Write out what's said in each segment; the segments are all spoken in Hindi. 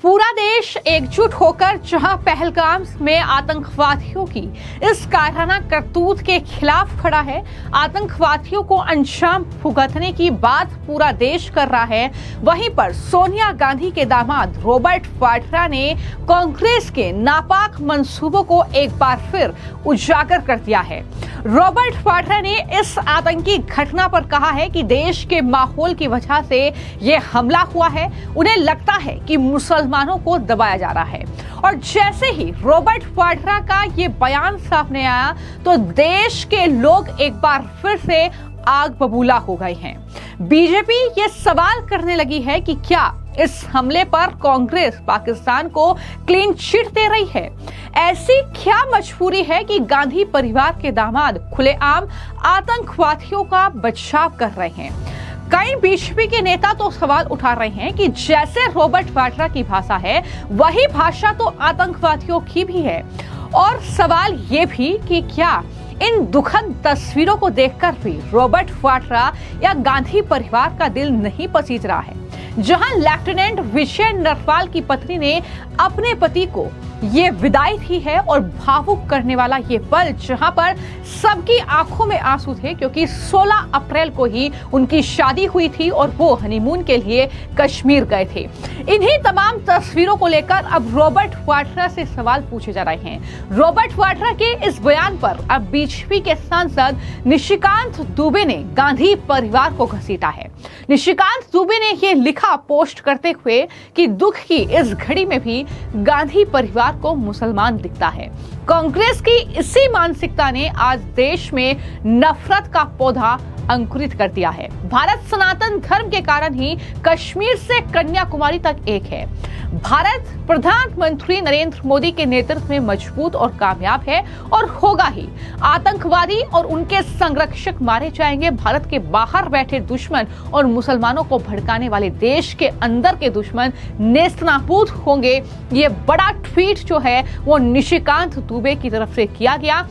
पूरा देश एकजुट होकर जहां पहलगाम में आतंकवादियों की इस कायराना करतूत के खिलाफ खड़ा है, आतंकवादियों को अंजाम भुगतने की बात पूरा देश कर रहा है, वहीं पर सोनिया गांधी के दामाद रॉबर्ट वाड्रा ने कांग्रेस के नापाक मंसूबों को एक बार फिर उजागर कर दिया है। रॉबर्ट वाड्रा ने इस आतंकी घटना पर कहा है कि देश के माहौल की वजह से यह हमला हुआ है। उन्हें लगता है कि मुसलमानों को दबाया जा रहा है। और जैसे ही रॉबर्ट वाड्रा का ये बयान सामने आया तो देश के लोग एक बार फिर से आग बबूला हो गए हैं। बीजेपी ये सवाल करने लगी है कि क्या इस हमले पर कांग्रेस पाकिस्तान को क्लीन चिट दे रही है? ऐसी क्या मजबूरी है कि गांधी परिवार के दामाद खुलेआम आतंकवादियों का बचाव कर रहे हैं? कई बीजेपी के नेता तो सवाल उठा रहे हैं कि जैसे रॉबर्ट वाड्रा की भाषा है, वही भाषा तो आतंकवादियों की भी है। और सवाल ये भी कि क्या इन दुखद तस्वीरों को देखकर भी रॉबर्ट वाड्रा या गांधी परिवार का दिल नहीं पसीज रहा है? जहां लेफ्टिनेंट विजय नरवाल की पत्नी ने अपने पति को ये विदाई दी है और भावुक करने वाला ये पल जहां पर सबकी आंखों में आंसू थे, क्योंकि 16 अप्रैल को ही उनकी शादी हुई थी और वो हनीमून के लिए कश्मीर गए थे। इन्हीं तमाम तस्वीरों को लेकर अब रॉबर्ट वाड्रा से सवाल पूछे जा रहे हैं। रॉबर्ट वाड्रा के इस बयान पर अब बीजेपी के सांसद निशिकांत दुबे ने गांधी परिवार को घसीटा है। निशिकांत दुबे ने ये लिखा पोस्ट करते हुए कि दुख की इस घड़ी में भी गांधी परिवार को मुसलमान दिखता है। कांग्रेस की इसी मानसिकता ने आज देश में नफरत का पौधा अंकुरित कर दिया है। भारत सनातन धर्म के कारण ही कश्मीर से कन्याकुमारी तक एक है। भारत प्रधानमंत्री नरेंद्र मोदी के नेतृत्व में मजबूत और कामयाब है और होगा ही। आतंकवादी और उनके संरक्षक मारे जाएंगे। भारत के बाहर बैठे दुश्मन और मुसलमानों को भड़काने वाले देश के अंदर के दुश्मन नेस्तनाबूद होंगे। ये बड़ा ट्वीट जो है वो निशिकांत दुबे की तरफ से किया गया।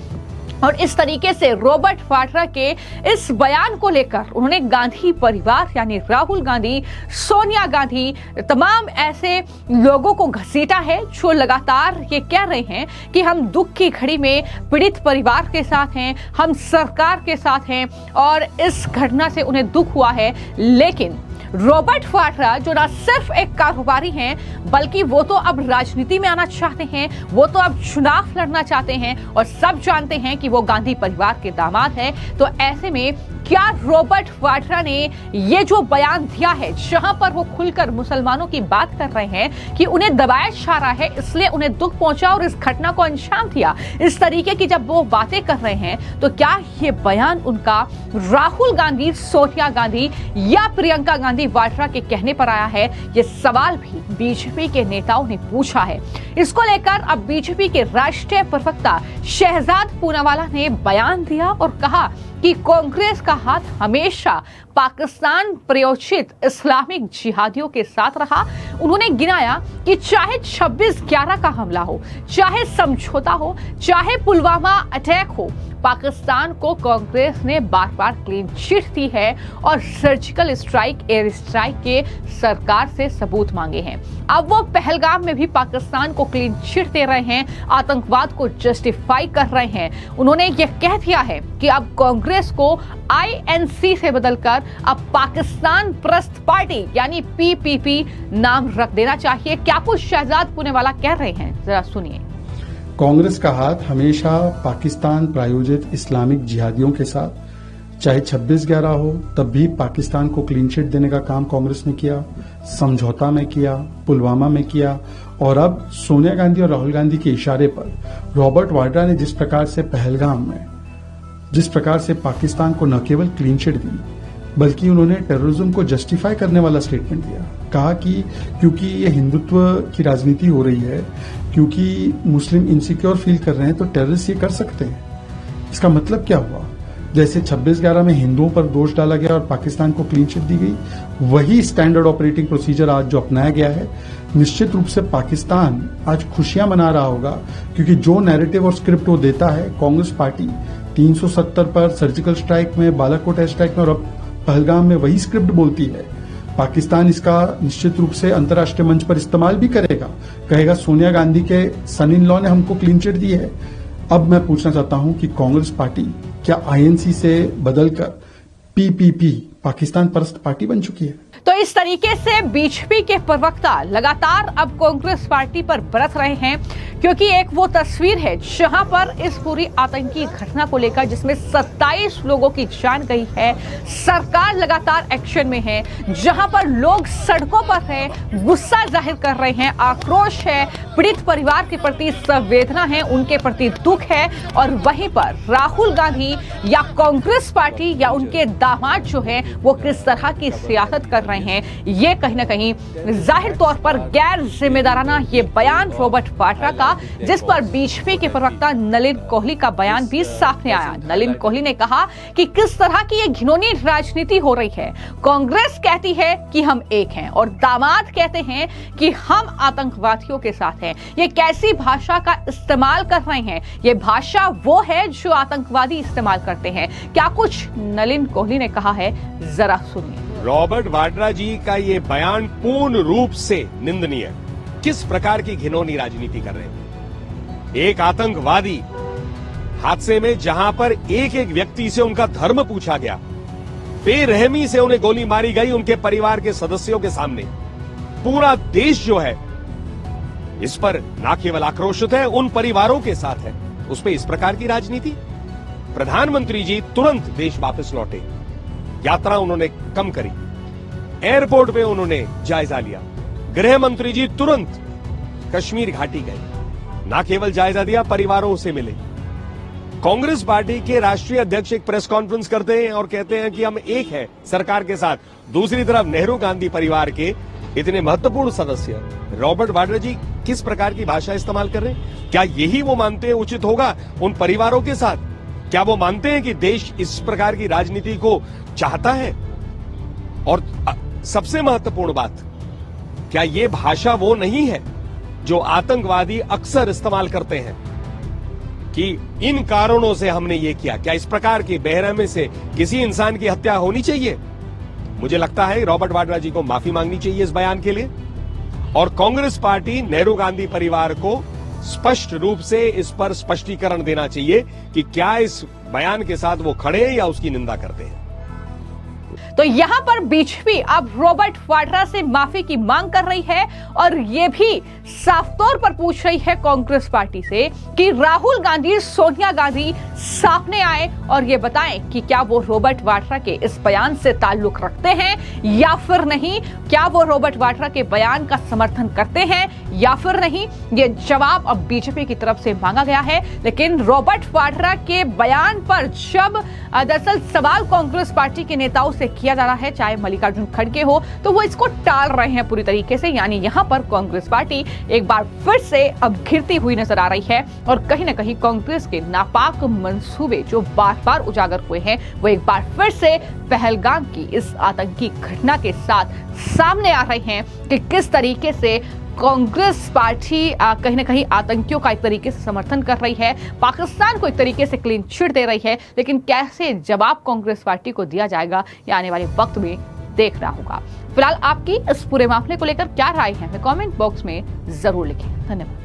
और इस तरीके से रॉबर्ट वाड्रा के इस बयान को लेकर उन्होंने गांधी परिवार यानी राहुल गांधी, सोनिया गांधी, तमाम ऐसे लोगों को घसीटा है जो लगातार ये कह रहे हैं कि हम दुख की घड़ी में पीड़ित परिवार के साथ हैं, हम सरकार के साथ हैं और इस घटना से उन्हें दुख हुआ है। लेकिन रॉबर्ट वाड्रा जो ना सिर्फ एक कारोबारी हैं, बल्कि वो तो अब राजनीति में आना चाहते हैं, वो तो अब चुनाव लड़ना चाहते हैं और सब जानते हैं कि वो गांधी परिवार के दामाद हैं। तो ऐसे में क्या रॉबर्ट वाड्रा ने ये जो बयान दिया है, जहां पर वो खुलकर मुसलमानों की बात कर रहे हैं कि उन्हें दबाया जा रहा है, इसलिए उन्हें दुख पहुंचा और इस घटना को अंजाम दिया, इस तरीके की जब वो बातें कर रहे हैं, तो क्या ये बयान उनका राहुल गांधी, सोनिया गांधी या प्रियंका गांधी वाड्रा के कहने पर आया है? ये सवाल भी बीजेपी के नेताओं ने पूछा है। इसको लेकर अब बीजेपी के राष्ट्रीय प्रवक्ता शहजाद पूनावाला ने बयान दिया और कहा कि कांग्रेस का हाथ हमेशा पाकिस्तान प्रायोजित इस्लामिक जिहादियों के साथ रहा। उन्होंने गिनाया कि चाहे 26/11 का हमला हो, चाहे समझौता हो, चाहे पुलवामा अटैक हो, पाकिस्तान को कांग्रेस ने बार बार क्लीन चिट दी है और सर्जिकल स्ट्राइक, एयर स्ट्राइक के सरकार से सबूत मांगे हैं। अब वो पहलगाम में भी पाकिस्तान को क्लीन चिट दे रहे हैं, आतंकवाद को जस्टिफाई कर रहे हैं। उन्होंने ये कह दिया है कि अब कांग्रेस को INC से बदलकर अब पाकिस्तान प्रस्त पार्टी यानी PPP नाम रख देना चाहिए। क्या कुछ शहजाद पूनावाला कह रहे हैं, जरा सुनिए। कांग्रेस का हाथ हमेशा पाकिस्तान प्रायोजित इस्लामिक जिहादियों के साथ, चाहे 26/11 हो तब भी पाकिस्तान को क्लीन चिट देने का काम कांग्रेस ने किया, समझौता में किया, पुलवामा में किया और अब सोनिया गांधी और राहुल गांधी के इशारे पर रॉबर्ट वाड्रा ने जिस प्रकार से पहलगाम में जिस प्रकार से पाकिस्तान को न केवल क्लीन चिट दी, बल्कि उन्होंने टेररिज्म को जस्टिफाई करने वाला स्टेटमेंट दिया। कहा कि क्योंकि ये हिंदुत्व की राजनीति हो रही है, क्योंकि मुस्लिम इनसिक्योर फील कर रहे हैं, तो टेररिस्ट ये कर सकते हैं। इसका मतलब क्या हुआ? जैसे 26/11 में हिंदुओं पर दोष डाला गया और पाकिस्तान को क्लीन चिट दी गई, वही स्टैंडर्ड ऑपरेटिंग प्रोसीजर आज जो अपनाया गया है, निश्चित रूप से पाकिस्तान आज खुशियां मना रहा होगा, क्योंकि जो नैरेटिव और स्क्रिप्ट वो देता है, कांग्रेस पार्टी 370 पर, सर्जिकल स्ट्राइक में, बालाकोट एयर स्ट्राइक में और अब पहलगाम में वही स्क्रिप्ट बोलती है, पाकिस्तान इसका निश्चित रूप से अंतर्राष्ट्रीय मंच पर इस्तेमाल भी करेगा, कहेगा सोनिया गांधी के सन इन लॉ ने हमको क्लीन चिट दी है। अब मैं पूछना चाहता हूं कि कांग्रेस पार्टी क्या आईएनसी से बदलकर पीपीपी पाकिस्तान परस्त पार्टी बन चुकी है? तो इस तरीके से बीजेपी के प्रवक्ता लगातार अब कांग्रेस पार्टी पर बरस रहे हैं, क्योंकि एक वो तस्वीर है जहां पर इस पूरी आतंकी घटना को लेकर जिसमें 27 लोगों की जान गई है, सरकार लगातार एक्शन में है, जहां पर लोग सड़कों पर हैं, गुस्सा जाहिर कर रहे हैं, आक्रोश है, पीड़ित परिवार के प्रति संवेदना है, उनके प्रति दुख है, और वहीं पर राहुल गांधी या कांग्रेस पार्टी या उनके दामाद जो है वो किस तरह की सियासत कर रहे हैं, ये कहीं ना कहीं जाहिर तौर पर गैर जिम्मेदाराना ये बयान रॉबर्ट वाड्रा का, जिस पर बीजेपी के प्रवक्ता नलिन कोहली का बयान भी सामने आया। नलिन कोहली ने कहा कि किस तरह की ये घिनौनी राजनीति हो रही है। कांग्रेस कहती है कि हम एक हैं और दामाद कहते हैं कि हम आतंकवादियों के साथ हैं। ये कैसी भाषा का इस्तेमाल कर रहे हैं? ये भाषा वो है जो आतंकवादी इस्तेमाल करते हैं। क्या कुछ नलिन कोहली ने कहा है, जरा सुनिए। रॉबर्ट वाड्रा जी का ये बयान पूर्ण रूप से निंदनीय है। किस प्रकार की घिनौनी राजनीति कर रहे हैं? एक आतंकवादी हादसे में जहां पर एक एक व्यक्ति से उनका धर्म पूछा गया, बेरहमी से उन्हें गोली मारी गई उनके परिवार के सदस्यों के सामने, पूरा देश जो है इस पर न केवल आक्रोशित है, उन परिवारों के साथ है, उस पर इस प्रकार की राजनीति। प्रधानमंत्री जी तुरंत देश वापस लौटे, यात्रा उन्होंने कम करी, एयरपोर्ट पे उन्होंने जायजा लिया। गृह मंत्री जी तुरंत कश्मीर घाटी गए, न केवल जायजा दिया, परिवारों से मिले। कांग्रेस पार्टी के राष्ट्रीय अध्यक्ष एक प्रेस कॉन्फ्रेंस करते हैं और कहते हैं कि हम एक हैं सरकार के साथ। दूसरी तरफ नेहरू गांधी परिवार के इतने महत्वपूर्ण सदस्य रॉबर्ट वाड्रा जी किस प्रकार की भाषा इस्तेमाल कर रहे हैं? क्या यही वो मानते हैं उचित होगा उन परिवारों के साथ? क्या वो मानते हैं कि देश इस प्रकार की राजनीति को चाहता है? और सबसे महत्वपूर्ण बात, क्या ये भाषा वो नहीं है जो आतंकवादी अक्सर इस्तेमाल करते हैं कि इन कारणों से हमने ये किया? क्या इस प्रकार की बेरहमी से किसी इंसान की हत्या होनी चाहिए? मुझे लगता है रॉबर्ट वाड्रा जी को माफी मांगनी चाहिए इस बयान के लिए, और कांग्रेस पार्टी नेहरू गांधी परिवार को स्पष्ट रूप से इस पर स्पष्टीकरण देना चाहिए कि क्या इस बयान के साथ वो खड़े हैं या उसकी निंदा करते हैं। तो यहां पर बीजेपी अब रॉबर्ट वाड्रा से माफी की मांग कर रही है और यह भी साफ तौर पर पूछ रही है कांग्रेस पार्टी से कि राहुल गांधी, सोनिया गांधी सामने आए और ये बताएं कि क्या वो रॉबर्ट वाड्रा के इस बयान से ताल्लुक रखते हैं या फिर नहीं, क्या वो रॉबर्ट वाड्रा के बयान का समर्थन करते हैं या फिर नहीं। ये जवाब अब बीजेपी की तरफ से मांगा गया है। लेकिन रॉबर्ट वाड्रा के बयान पर जब दरअसल सवाल कांग्रेस पार्टी के नेताओं से किया जा रहा है, चाहे मल्लिकार्जुन खड़गे हो, तो वो इसको टाल रहे हैं पूरी तरीके से। यानी यहां पर कांग्रेस पार्टी एक बार फिर से अब घिरती हुई नजर आ रही है और कहीं ना कहीं कांग्रेस के नापाक मंसूबे जो बार बार उजागर हुए हैं वो एक बार फिर से पहलगाम की इस आतंकी घटना के साथ सामने आ रहे हैं कि किस तरीके से कांग्रेस पार्टी कहीं ना कहीं आतंकियों का एक तरीके से समर्थन कर रही है, पाकिस्तान को एक तरीके से क्लीन चिट दे रही है। लेकिन कैसे जवाब कांग्रेस पार्टी को दिया जाएगा ये आने वाले वक्त में देखना होगा। फिलहाल आपकी इस पूरे मामले को लेकर क्या राय है, हमें कमेंट बॉक्स में जरूर लिखें। धन्यवाद।